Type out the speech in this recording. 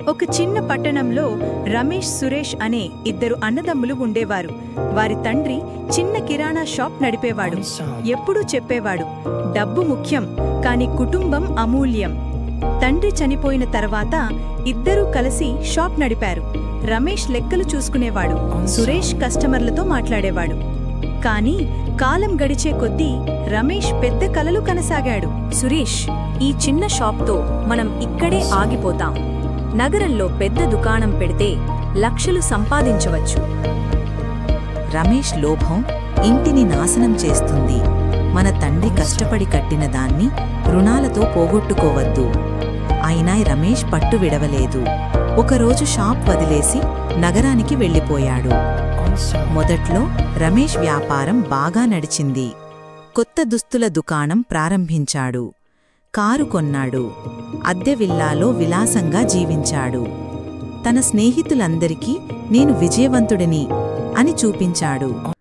ఒక చిన్న పట్టణంలో రమేష్, సురేష్ అనే ఇద్దరు అన్నదమ్ములు ఉండేవారు. వారి తండ్రి చిన్న కిరాణా షాప్ నడిపేవాడు. ఎప్పుడూ చెప్పేవాడు, డబ్బు ముఖ్యం, కాని కుటుంబం అమూల్యం. తండ్రి చనిపోయిన తర్వాత ఇద్దరూ కలిసి షాప్ నడిపారు. రమేష్ లెక్కలు చూసుకునేవాడు, సురేష్ కస్టమర్లతో మాట్లాడేవాడు. కాని కాలం గడిచే కొద్దీ రమేష్ పెద్ద కలలు కనసాగాడు. సురేష్, ఈ చిన్న షాప్తో మనం ఇక్కడే ఆగిపోతాం. నగరంలో పెద్ద దుకాణం పెడితే లక్షలు సంపాదించవచ్చు. రమేష్ లోభం ఇంటిని నాశనం చేస్తుంది. మన తండ్రి కష్టపడి కట్టిన దాన్ని రుణాలతో పోగొట్టుకోవద్దు. అయినా రమేష్ పట్టు విడవలేదు. ఒకరోజు షాప్ వదిలేసి నగరానికి వెళ్ళిపోయాడు. మొదట్లో రమేష్ వ్యాపారం బాగా నడిచింది. కొత్త దుస్తుల దుకాణం ప్రారంభించాడు. కారు కొన్నాడు. అద్దె విల్లాలో విలాసంగా జీవించాడు. తన స్నేహితులందరికీ నేను విజయవంతుడిని అని చూపించాడు.